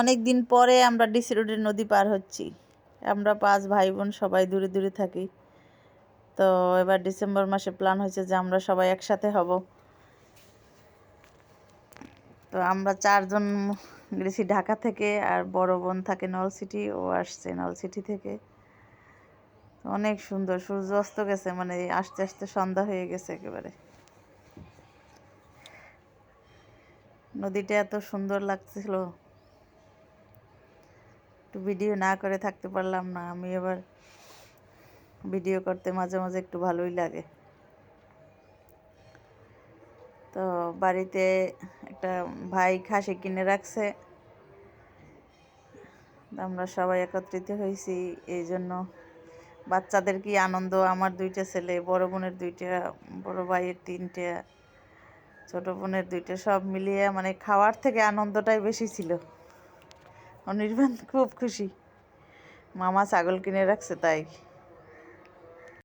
অনেক দিন পরে আমরা ডিসি রোডের নদী পার হচ্ছি। আমরা 5 ভাই বোন সবাই দূরে দূরে থাকি। তো এবার ডিসেম্বর মাসে প্ল্যান হয়েছে যে আমরা সবাই একসাথে হব। তো আমরা 4 জন গেছি ঢাকা থেকে, আর বড় বোন থাকে নলছিটি, ও আসছে নলছিটি থেকে। অনেক সুন্দর, সূর্য অস্ত গেছে, মানে আস্তে আস্তে সন্ধ্যা হয়ে গেছে একেবারে। নদীটা এত সুন্দর লাগছিল, একটু ভিডিও না করে থাকতে পারলাম না। আমি এবার ভিডিও করতে মাঝে মাঝে একটু ভালোই লাগে। তো বাড়িতে একটা ভাই খাসি কিনে রাখছে, আমরা সবাই একত্রিত হয়েছি। এই জন্য বাচ্চাদের কি আনন্দ, আমার 2টা ছেলে, বড় বোনের 2টা, বড় ভাইয়ের 3টা, ছোট বোনের 2টা, সব মিলিয়ে মানে খাওয়ার থেকে আনন্দটাই বেশি ছিল। অনির্বাণ খুব খুশি, মামা ছাগল কিনে রাখছে তাই।